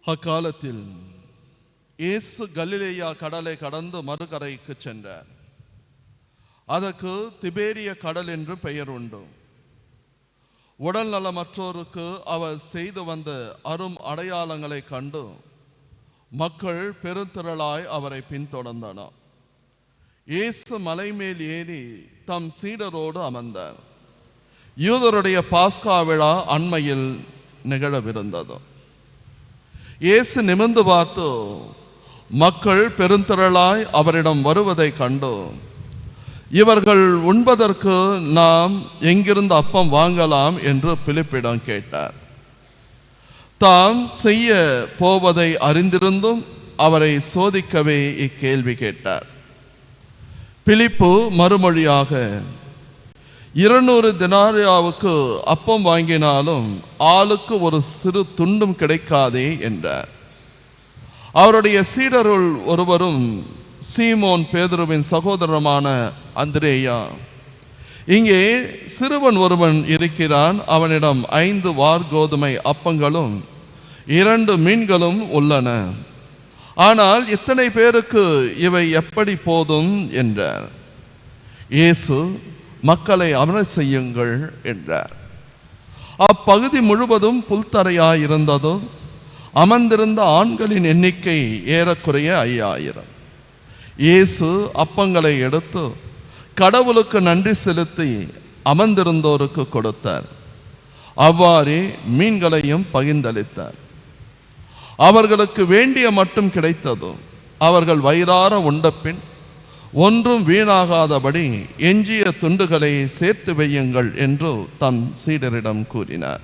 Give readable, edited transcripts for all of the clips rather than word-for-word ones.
அக்காலத்தில் இயேசு கலிலேயா கடலை கடந்து மறுகரைக்கு சென்றார். அதற்கு திபேரிய கடல் என்று பெயர் உண்டு. உடல் நலமற்றோருக்கு அவர் செய்து வந்த அரும் அடையாளங்களை கண்டு மக்கள் பெருந்திரளாய் அவரை பின்தொடர்ந்தனர். இயேசு மலை மேல் ஏறி தம் சீடரோடு அமர்ந்தார். யூதருடைய பாஸ்கா விழா அண்மையில் நிகழவிருந்தது. இயேசு நிமிர்ந்து பார்த்து மக்கள் பெருந்திரளாய் அவரிடம் வருவதை கண்டு, இவர்கள் உண்பதற்கு நாம் எங்கிருந்து அப்பம் வாங்கலாம் என்று பிலிப்பிடம் கேட்டார். தாம் செய்ய போவதை அறிந்திருந்தும் அவரை சோதிக்கவே இக்கேள்வி கேட்டார். பிலிப்பு மறுமொழியாக, 200 தெனாரியாவுக்கு அப்பம் வாங்கினாலும் ஆளுக்கு ஒரு சிறு துண்டும் கிடைக்காதே என்றார். அவருடைய சீடருள் ஒருவரும் சீமோன் பேதுருவின் சகோதரமான அந்திரேயா, இங்கே சிறுவன் ஒருவன் இருக்கிறான், அவனிடம் 5 வார்கோதுமை அப்பங்களும் 2 மீன்களும் உள்ளன, ஆனால் இத்தனை பேருக்கு இவை எப்படி போதும் என்றார். இயேசு, மக்களை அமரச் செய்யுங்கள் என்றார். அப்பகுதி முழுவதும் புல்தரையாயிருந்ததும் அமர்ந்திருந்த ஆண்களின் எண்ணிக்கை ஏறக்குறைய 5000. இயேசு அப்பங்களை எடுத்து கடவுளுக்கு நன்றி செலுத்தி அமர்ந்திருந்தோருக்கு கொடுத்தார். அவ்வாறே மீன்களையும் பகிர்ந்தளித்தார். அவர்களுக்கு வேண்டிய மட்டும் கிடைத்தது. அவர்கள் வயிறார உண்டபின் ஒன்றும் வீணாகாதபடி எஞ்சிய துண்டுகளை சேர்த்து வையுங்கள் என்று தம் சீடரிடம் கூறினார்.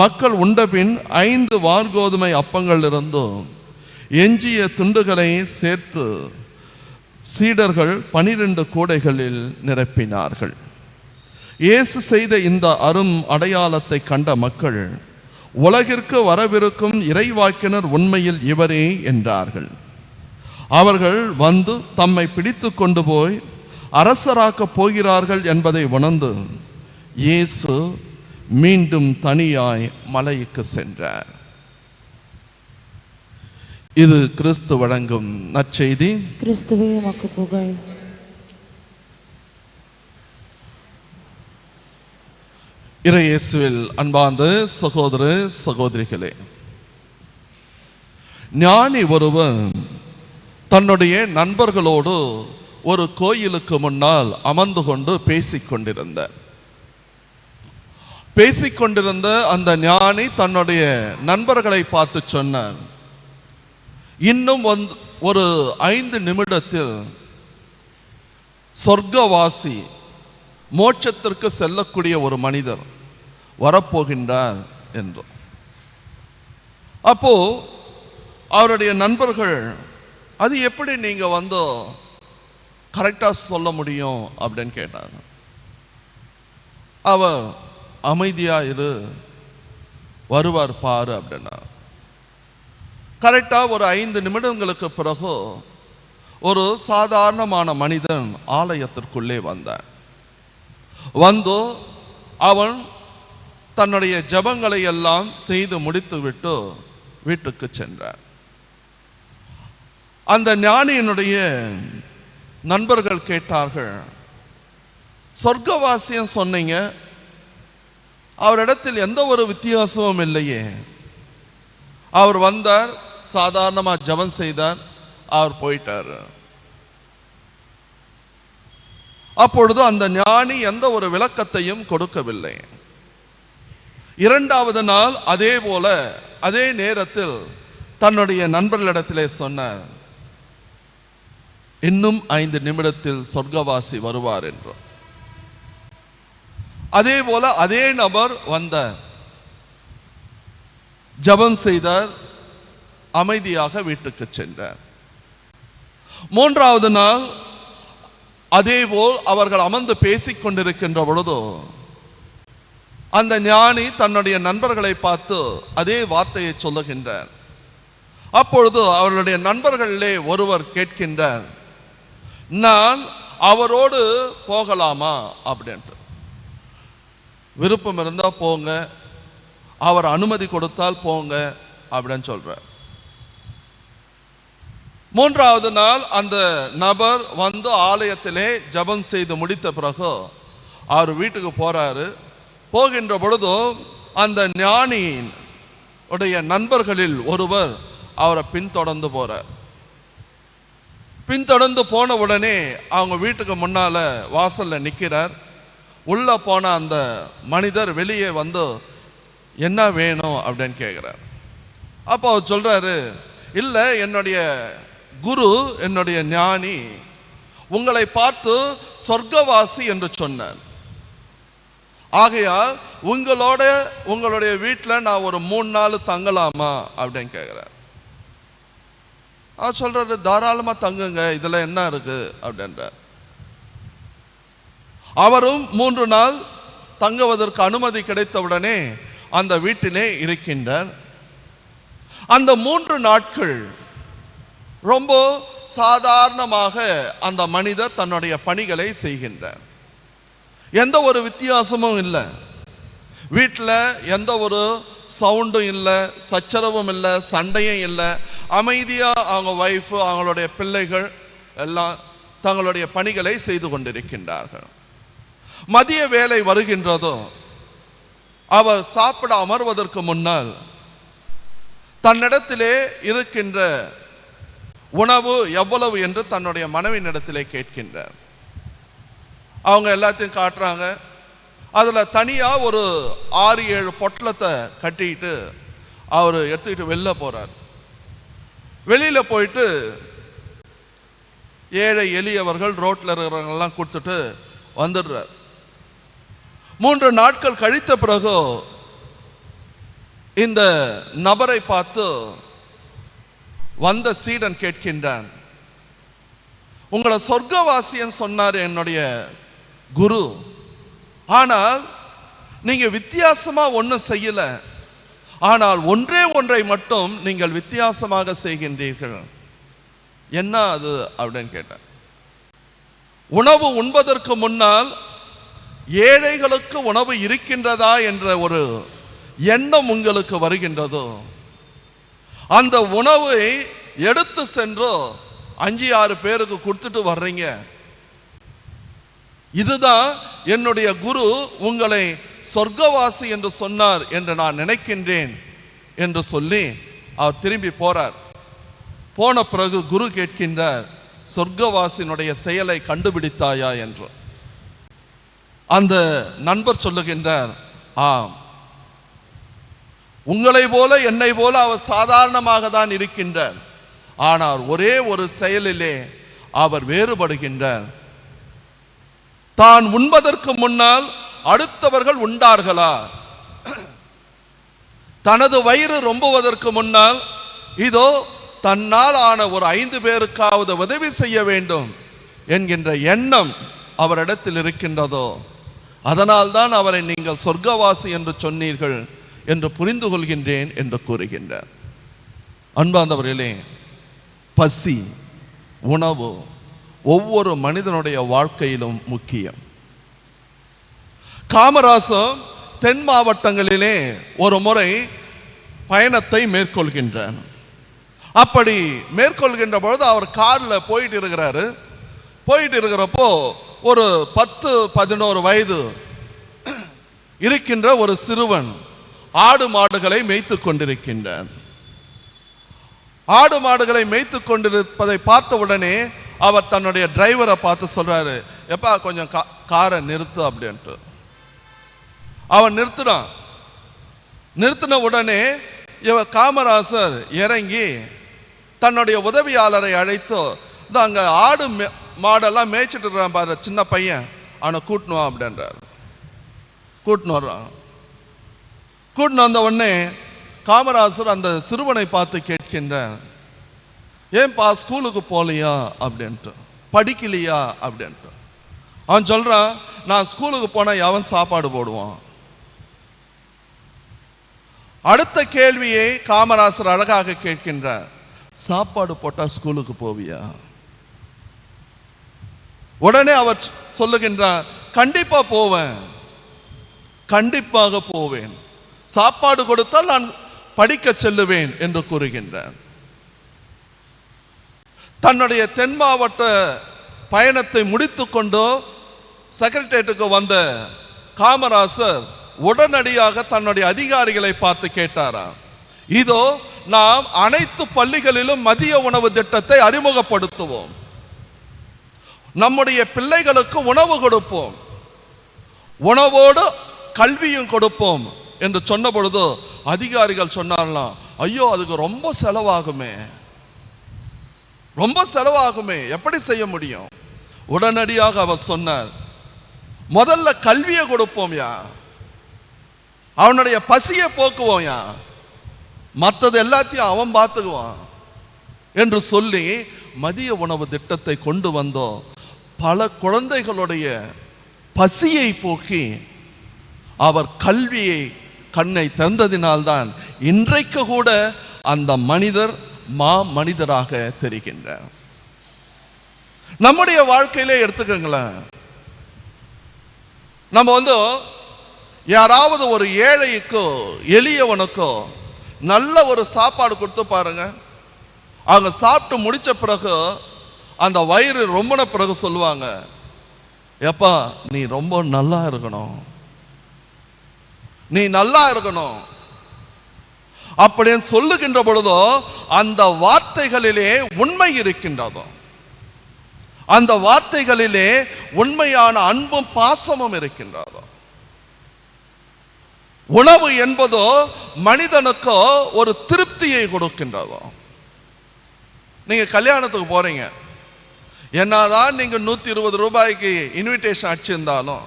மக்கள் உண்டபின் 5 வார்கோதுமை அப்பங்களிலிருந்தும் எஞ்சிய துண்டுகளை சேர்த்து சீடர்கள் 12 கூடைகளில் நிரப்பினார்கள். இயேசு செய்த இந்த அரும் அடையாளத்தை கண்ட மக்கள், உலகிற்கு வரவிருக்கும் இறைவாக்கினர் உண்மையில் இவரே என்றார்கள். அவர்கள் வந்து தம்மை பிடித்து கொண்டு போய் அரசராக்கப் போகிறார்கள் என்பதை உணர்ந்து இயேசு மீண்டும் தனியாய் மலைக்கு சென்றார். இது கிறிஸ்து வழங்கும் நற்செய்தி. கிறிஸ்துவே உமக்கு புகழ். இறை இயேசுவில் அன்பார்ந்த சகோதர சகோதரிகளே, ஞானி ஒருவன் தன்னுடைய நண்பர்களோடு ஒரு கோயிலுக்கு முன்னால் அமர்ந்து கொண்டு பேசிக்கொண்டிருந்த அந்த ஞானி தன்னுடைய நண்பர்களை பார்த்து சொன்னார், இன்னும் ஒரு 5 நிமிடத்தில் சொர்க்கவாசி, மோட்சத்திற்கு செல்லக்கூடிய ஒரு மனிதர் வரப்போகின்றார் என்று. அப்போ அவருடைய நண்பர்கள், அது எப்படி நீங்க வந்து கரெக்டா சொல்ல முடியும் அப்படின்னு கேட்டாங்க. அவர், அமைதியா இரு, வருவார் பாரு அப்படின்னா. கரெக்டா ஒரு 5 நிமிடங்களுக்கு பிறகு ஒரு சாதாரணமான மனிதன் ஆலயத்திற்குள்ளே வந்தான். வந்து அவன் தன்னுடைய ஜெபங்களை எல்லாம் செய்து முடித்துவிட்டு வீட்டுக்கு சென்றார். அந்த ஞானியினுடைய நண்பர்கள் கேட்டார்கள், சொர்க்கவாசியம் சொன்னீங்க, அவரிடத்தில் எந்த ஒரு வித்தியாசமும் இல்லையே. அவர் வந்தார், சாதாரணமாக ஜெபம் செய்தார், அவர் போயிட்டார். அப்பொழுது அந்த ஞானி எந்த ஒரு விளக்கத்தையும் கொடுக்கவில்லை. 2வது நாள் அதே போல அதே நேரத்தில் தன்னுடைய நண்பர்களிடத்திலே சொன்னார், இன்னும் 5 நிமிடத்தில் சொர்க்கவாசி வருவார் என்று. அதே போல அதே நபர் வந்தார், ஜெபம் செய்தார், அமைதியாக வீட்டுக்கு சென்றார். 3வது நாள் அதேபோல் அவர்கள் அமர்ந்து பேசிக் கொண்டிருக்கின்ற பொழுது அந்த ஞானி தன்னுடைய நண்பர்களை பார்த்து அதே வார்த்தையை சொல்லுகின்றார். அப்பொழுது அவர்களுடைய நண்பர்களிலே ஒருவர் கேட்கின்றார், நான் அவரோடு போகலாமா அப்படின்ட்டு. விருப்பம் இருந்தால் போங்க, அவர் அனுமதி கொடுத்தால் போங்க, அப்படின்னு சொல்றார். மூன்றாவது நாள் அந்த நபர் வந்து ஆலயத்திலே ஜெபம் செய்து முடித்த பிறகு அவர் வீட்டுக்கு போறாரு. போகின்ற பொழுதும் அந்த ஞானியின் உடைய நண்பர்களில் ஒருவர் அவரை பின்தொடர்ந்து போறார். பின்தொடர்ந்து போன உடனே அவங்க வீட்டுக்கு முன்னால வாசல்ல நிற்கிறார். உள்ள போன அந்த மனிதர் வெளியே வந்து என்ன வேணும் அப்படின்னு கேட்குறார். அப்போ அவர் சொல்றாரு, இல்லை, என்னுடைய குரு, என்னுடைய ஞானி உங்களை பார்த்து சொர்க்கவாசி என்று சொன்னார். ஆகையால் உங்களுடைய வீட்டில் நான் ஒரு 3 நாள் தங்கலாமா அப்படின்னு கேட்குறார். அவர் சொல்றாரு, தாராளமாக தங்குங்க, இதில் என்ன இருக்கு அப்படின்றார். அவரும் 3 நாள் தங்குவதற்கு அனுமதி கிடைத்தவுடனே அந்த வீட்டிலே இருக்கின்றார். அந்த 3 நாட்கள் ரொம்ப சாதாரணமாக அந்த மனிதர் தன்னுடைய பணிகளை செய்கின்றார். எந்த ஒரு வித்தியாசமும் இல்லை. வீட்டில் எந்த ஒரு சவுண்டும் இல்லை, சச்சரவும் இல்லை, சண்டையும் இல்லை. அமைதியாக அவங்க ஒய்ஃபு, அவங்களுடைய பிள்ளைகள் எல்லாம் தங்களுடைய பணிகளை செய்து கொண்டிருக்கின்றார்கள். மதிய வேலை வருகின்றதோ அவர் சாப்பிட அமர்வதற்கு முன்னால் தன்னிடத்திலே இருக்கின்ற உணவு எவ்வளவு என்று தன்னுடைய மனைவியினிடத்திலே கேட்கின்றார். அவங்க எல்லாத்தையும் காட்டுறாங்க. அதில் தனியாக ஒரு 6-7 பொட்டலத்தை கட்டிட்டு அவர் எடுத்துக்கிட்டு வெளில போகிறார். வெளியில் போயிட்டு ஏழை எளியவர்கள் ரோட்டில் இருக்கிறவங்கெல்லாம் கொடுத்துட்டு வந்துடுறார். 3 நாட்கள் கழித்த பிறகு இந்த நபரை பார்த்து வந்த சீடன் கேட்கின்றான், உங்களை சொர்க்கவாசியன் சொன்னார் என்னுடைய குரு, ஆனால் நீங்க வித்தியாசமா ஒன்றும் செய்யல, ஆனால் ஒன்றை மட்டும் நீங்கள் வித்தியாசமாக செய்கின்றீர்கள், என்ன அது அப்படின்னு கேட்டார். உணவு உண்பதற்கு முன்னால் ஏழைகளுக்கு உணவு இருக்கின்றதா என்ற ஒரு எண்ணம் உங்களுக்கு வருகின்றதோ, அந்த உணவை எடுத்து சென்று 5-6 பேருக்கு கொடுத்துட்டு வர்றீங்க. இதுதான் என்னுடைய குரு உங்களை சொர்க்கவாசி என்று சொன்னார் என்று நான் நினைக்கின்றேன் என்று சொல்லி அவர் திரும்பி போறார். போன பிறகு குரு கேட்கின்றார், சொர்க்கவாசியினுடைய செயலை கண்டுபிடித்தாயா என்று. அந்த நண்பர் சொல்லுகின்றார், ஆம், உங்களை போல என்னை போல அவர் சாதாரணமாக தான் இருக்கின்றார், ஆனால் ஒரே ஒரு செயலிலே அவர் வேறுபடுகின்றார். தான் உண்பதற்கு முன்னால் அடுத்தவர்கள் உண்டார்களா, தனது வயிறு ரொம்புவதற்கு முன்னால் இதோ தன்னால் ஆன ஒரு 5 பேருக்காவது உதவி செய்ய வேண்டும் என்கின்ற எண்ணம் அவரிடத்தில் இருக்கின்றதோ, அதனால்தான் அவரை நீங்கள் சொர்க்கவாசி என்று சொன்னீர்கள் என்று புரிந்து கொள்கின்றேன் என்று கூறுகின்றார். அன்பார்ந்தவர்களே, பசி, உணவு ஒவ்வொரு மனிதனுடைய வாழ்க்கையிலும் முக்கியம். காமராசர் தென் மாவட்டங்களிலே ஒரு முறை பயணத்தை மேற்கொள்கின்றார். அப்படி மேற்கொள்கின்ற பொழுது அவர் காரில் போயிட்டு இருக்கிறாரு. போயிட்டு இருக்கிறப்போ ஒரு 10-11 வயது இருக்கின்ற ஒரு சிறுவன் ஆடு மாடுகளை மேய்த்து கொண்டிருக்கின்றான். ஆடு மாடுகளை மேய்த்து கொண்டிருப்பதை பார்த்த உடனே அவர் தன்னுடைய டிரைவரை பார்த்து சொல்றாரு, எப்பா கொஞ்சம் காரை நிறுத்து அப்படின்ட்டு. அவன் நிறுத்தினான். நிறுத்தின உடனே இவர் காமராசர் இறங்கி தன்னுடைய உதவியாளரை அழைத்து, அங்க ஆடு மாடெல்லாம் மேய்ச்சிட்டு இருக்கிறான் பாரு சின்ன பையன், அவனை கூட்டினு வா அப்படின்றார். கூட்டின்னு வர்றான். கூட்டின்னு வந்த உடனே காமராசர் அந்த சிறுவனை பார்த்து கேட்கின்றார், ஏன்பா ஸ்கூலுக்கு போகலையா அப்படின்ட்டு, படிக்கலையா அப்படின்ட்டு. அவன் சொல்றான், நான் ஸ்கூலுக்கு போனால் எவன் சாப்பாடு போடுவான். அடுத்த கேள்வியை காமராசர் அழகாக கேட்கின்றார், சாப்பாடு போட்டா ஸ்கூலுக்கு போவியா? உடனே அவர் சொல்லுகின்றார், கண்டிப்பா போவேன், கண்டிப்பாக போவேன். சாப்பாடு கொடுத்தால் நான் படிக்க செல்லுவேன் என்று கூறுகின்றார். தன்னுடைய தென் மாவட்ட பயணத்தை முடித்துக்கொண்டு செக்ரட்டேரியட்டுக்கு வந்த காமராசர் உடனடியாக தன்னுடைய அதிகாரிகளை பார்த்து கேட்டாராம், இதோ நாம் அனைத்து பள்ளிகளிலும் மதிய உணவு திட்டத்தை அறிமுகப்படுத்துவோம், நம்முடைய பிள்ளைகளுக்கு உணவு கொடுப்போம், உணவோடு கல்வியும் கொடுப்போம் என்று சொன்ன பொழுது அதிகாரிகள் சொன்னார்களாம், ஐயோ அதுக்கு ரொம்ப செலவாகுமே, எப்படி செய்ய முடியும்? உடனடியாக அவர் சொன்னார், முதல்ல கல்வியை கொடுப்போம்யா, அவனுடைய பசியை போக்குவோம்யா, மற்றது எல்லாத்தையும் அவன் பார்த்துக்குவான் என்று சொல்லி மதிய உணவு திட்டத்தை கொண்டு வந்தோம். பல குழந்தைகளுடைய பசியை போக்கி அவர் கல்வியை கண்ணை திறந்ததினால்தான் இன்றைக்கு கூட அந்த மனிதர் மனிதராக தெரிகின்றார். நம்முடைய வாழ்க்கையிலே எடுத்துக்கங்களேன், நம்ம யாராவது ஒரு ஏழைக்கோ எளியவனுக்கோ நல்ல ஒரு சாப்பாடு கொடுத்து பாருங்க, அவங்க சாப்பிட்டு முடிச்ச பிறகு அந்த வயிறு ரொம்பின பிறகு சொல்லுவாங்க, எப்பா நீ ரொம்ப நல்லா இருக்கணும், நீ நல்லா இருக்கணும் அப்படின்னு சொல்லுகின்ற பொழுதோ அந்த வார்த்தைகளிலே உண்மை இருக்கின்றதோ, அந்த வார்த்தைகளிலே உண்மையான அன்பும் பாசமும் இருக்கின்றதோ. உணவு என்பதோ மனிதனுக்கோ ஒரு திருப்தியை கொடுக்கின்றதோ. நீங்க கல்யாணத்துக்கு போறீங்க, என்னதான் நீங்க 120 ரூபாய்க்கு இன்விடேஷன் அடிச்சிருந்தாலும்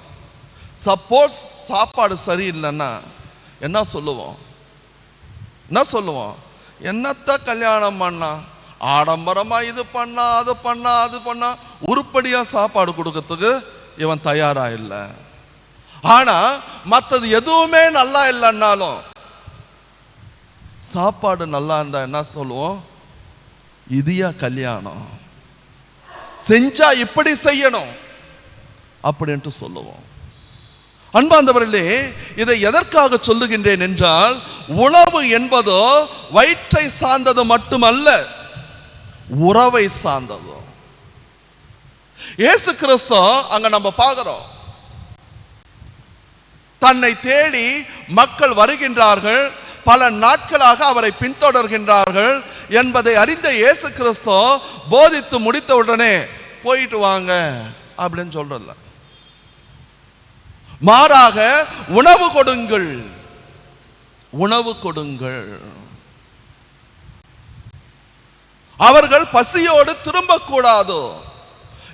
சப்போஸ் சாப்பாடு சரியில்லைன்னா என்ன சொல்லுவோம்? என்னத்த கல்யாணம் பண்ணா, ஆடம்பரமா இது பண்ணா அது பண்ணா உருப்படியா சாப்பாடு கொடுக்கறதுக்கு இவன் தயாரா இல்லை. ஆனா மற்றது எதுவுமே நல்லா இல்லைன்னாலும் சாப்பாடு நல்லா இருந்தா என்ன சொல்லுவோம்? இதுயா கல்யாணம், செஞ்சா இப்படி செய்யணும் அப்படின்ட்டு சொல்லுவோம். அன்பார்ந்தவர்களே, இதை எதற்காக சொல்லுகின்றேன் என்றால், உணவு என்பதோ வயிற்றை சார்ந்தது மட்டுமல்ல, உறவை சார்ந்தது. இயேசு கிறிஸ்து அங்க நம்ம பார்க்கிறோம், தன்னை தேடி மக்கள் வருகின்றார்கள், பல நாட்களாக அவரை பின்தொடர்கின்றார்கள் என்பதை அறிந்த இயேசு கிறிஸ்து போதித்து முடித்த உடனே போயிட்டு வாங்க அப்படின்னு சொல்றதில்ல, மாறாக உணவு கொடுங்கள், உணவு கொடுங்கள். அவர்கள் பசியோடு திரும்பக்கூடாது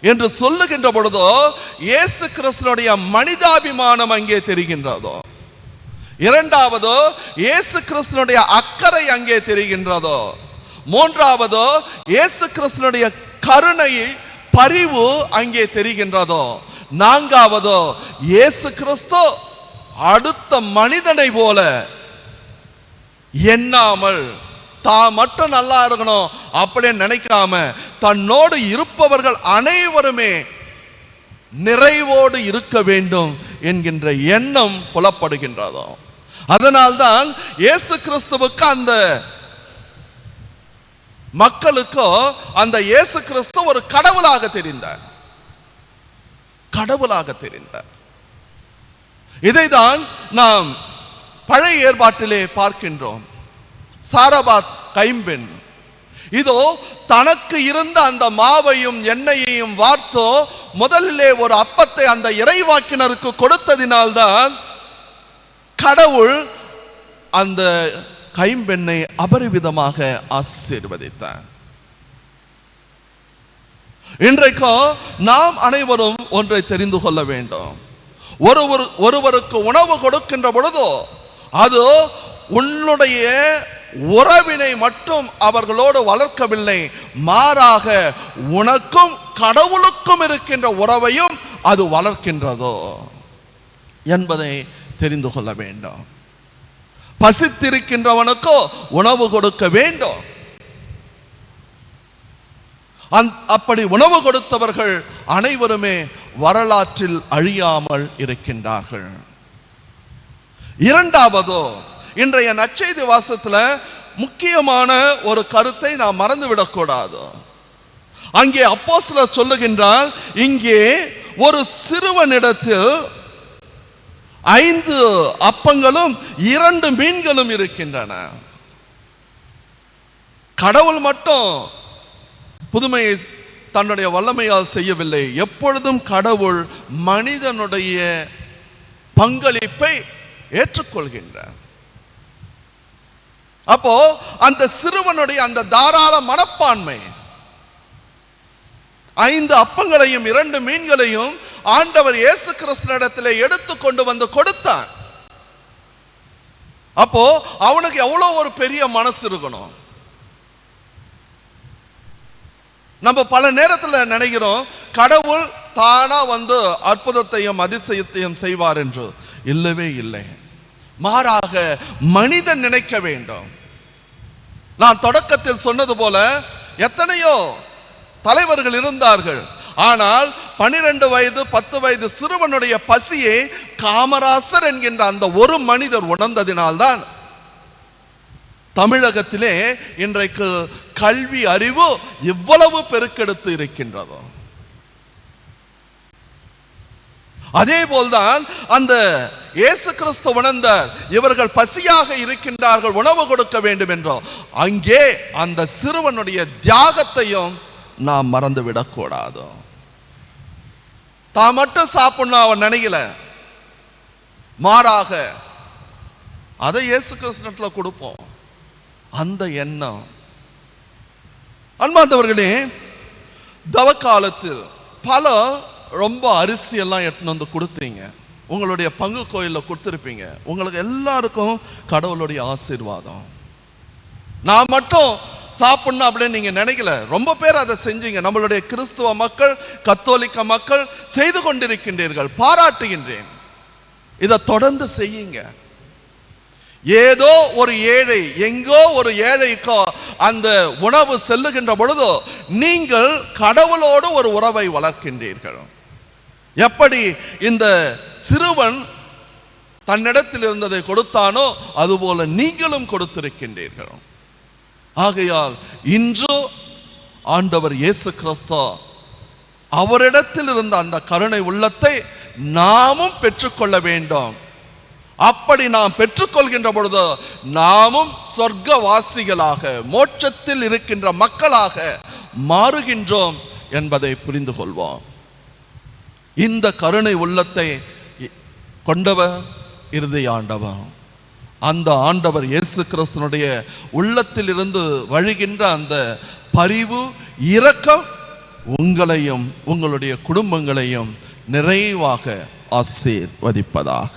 என்று சொல்லுகின்ற பொழுதோ இயேசு கிறிஸ்துடைய மனிதாபிமானம் அங்கே தெரிகின்றதோ. இரண்டாவதோ இயேசு கிறிஸ்துடைய அக்கறை அங்கே தெரிகின்றதோ. மூன்றாவதோ இயேசு கிறிஸ்துடைய கருணை பரிவு அங்கே தெரிகின்றதோ. நான்காவதோ இயேசு கிறிஸ்து அடுத்த மனிதனை போல எண்ணாமல் தான் மட்டும் நல்லா இருக்கணும் அப்படின்னு நினைக்காம தன்னோடு இருப்பவர்கள் அனைவருமே நிறைவோடு இருக்க வேண்டும் என்கின்ற எண்ணம் புலப்படுகின்றதோ. அதனால்தான் இயேசு கிறிஸ்துவுக்கு அந்த மக்களுக்கோ அந்த இயேசு கிறிஸ்து ஒரு கடவுளாக தெரிந்தார், கடவுளாக தெரிந்தார். இதைதான் நாம் பழைய ஏற்பாட்டிலே பார்க்கின்றோம். சாரபாத் கைம்பெண் இதோ தனக்கு இருந்த அந்த மாவையும் எண்ணெயையும் வார்த்தோ முதலிலே ஒரு அப்பத்தை அந்த இறைவாக்கினருக்கு கொடுத்ததினால்தான் கடவுள் அந்த கைம்பெண்ணை அபரிவிதமாக ஆசீர்வதித்தார். இன்றைக்கு நாம் அனைவரும் ஒன்றை தெரிந்து கொள்ள வேண்டும். ஒருவருக்கு உணவு கொடுக்கின்ற பொழுதோ அது உன்னுடைய உறவினை மட்டும் அவர்களோடு வளர்க்கவில்லை, மாறாக உனக்கும் கடவுளுக்கும் இருக்கின்ற உறவையும் அது வளர்க்கின்றதோ என்பதை தெரிந்து கொள்ள வேண்டும். பசித்திருக்கின்றவனுக்கோ உணவு கொடுக்க வேண்டும். அப்படி உணவு கொடுத்தவர்கள் அனைவருமே வரலாற்றில் அழியாமல் இருக்கின்றார்கள். இரண்டாவதோ இன்றைய நற்செய்தி வாசத்துல முக்கியமான ஒரு கருத்தை நாம் மறந்துவிடக்கூடாது. அங்கே அப்போஸ்தலர் சொல்லுகின்றார், இங்கே ஒரு சிறுவனிடத்தில் 5 அப்பங்களும் 2 மீன்களும் இருக்கின்றன. கடவுள் மட்டும் புதுமையை தன்னுடைய வல்லமையால் செய்யவில்லை. எப்பொழுதும் கடவுள் மனிதனுடைய பங்களிப்பை ஏற்றுக்கொள்கின்றார். அப்போ அந்த சிறுவனுடைய அந்த தாராள மனப்பான்மை, 5 அப்பங்களையும் 2 மீன்களையும் ஆண்டவர் இயேசு கிறிஸ்துவினிடத்தில் எடுத்து கொண்டு வந்து கொடுத்தார். அப்போ அவனுக்கு எவ்வளவு ஒரு பெரிய மனசு இருக்கணும். நம்ம பல நேரத்தில் நினைக்கிறோம் கடவுள் தானா வந்து அற்புதத்தையும் அதிசயத்தையும் செய்வார் என்று. இல்லவே இல்லை. மாறாக மனிதன் நினைக்க வேண்டும். நான் தொடக்கத்தில் சொன்னது போல எத்தனையோ தலைவர்கள் இருந்தார்கள். ஆனால் 12 வயது 10 வயது சிறுவனுடைய பசியை காமராசர் என்கின்ற அந்த ஒரு மனிதர் உணர்ந்ததினால்தான் தமிழகத்திலே இன்றைக்கு கல்வி அறிவு இவ்வளவு பெருக்கெடுத்து இருக்கின்றதோ. அதே போல்தான் அந்த இயேசு கிறிஸ்து உணர்ந்தார், இவர்கள் பசியாக இருக்கின்றார்கள், உணவு கொடுக்க வேண்டும் என்றோ. அங்கே அந்த சிறுவனுடைய தியாகத்தையும் நாம் மறந்து விடக்கூடாது. தான் மட்டும் சாப்பிடணும் அவன் நினைக்கல, மாறாக அதை இயேசு கிறிஸ்துவிடத்துல கொடுப்போம். அந்த எண்ணம். அன்பார்ந்தவர்களே, தவக்காலத்தில் பல ரொம்ப அரிசி எல்லாம் எடுத்துன்னு வந்து கொடுத்தீங்க, உங்களுடைய பங்கு கோயிலில் கொடுத்துருப்பீங்க. உங்களுக்கு எல்லாருக்கும் கடவுளுடைய ஆசீர்வாதம். நான் மட்டும் சாப்பிடணும் அப்படின்னு நீங்க நினைக்கல, ரொம்ப பேர் அதை செஞ்சீங்க. நம்மளுடைய கிறிஸ்துவ மக்கள், கத்தோலிக்க மக்கள் செய்து கொண்டிருக்கின்றீர்கள், பாராட்டுகின்றேன். இதை தொடர்ந்து செய்யுங்க. ஏதோ ஒரு ஏழை, எங்கோ ஒரு ஏழைக்கோ அந்த உணவு செல்லுகின்ற பொழுது நீங்கள் கடவுளோடு ஒரு உறவை வளர்க்கின்றீர்கள். எப்படி இந்த சிறுவன் தன்னிடத்தில் இருந்ததை கொடுத்தானோ அதுபோல நீங்களும் கொடுத்திருக்கின்றீர்கள். ஆகையால் இன்று ஆண்டவர் இயேசு கிறிஸ்து அவரிடத்தில் இருந்த அந்த கருணை உள்ளத்தை நாமும் பெற்றுக்கொள்ள வேண்டும். அப்படி நாம் பெற்றுக்கொள்கின்ற பொழுது நாமும் சொர்க்கவாசிகளாக, மோட்சத்தில் இருக்கின்ற மக்களாக மாறுகின்றோம் என்பதை புரிந்து கொள்வோம். இந்த கருணை உள்ளத்தை கொண்டவர் இறுதி ஆண்டவர். அந்த ஆண்டவர் இயேசு கிறிஸ்துனுடைய உள்ளத்தில் இருந்து வழிகின்ற அந்த பரிவு, இரக்கம் உங்களையும் உங்களுடைய குடும்பங்களையும் நிறைவாக ஆசீர்வதிப்பதாக.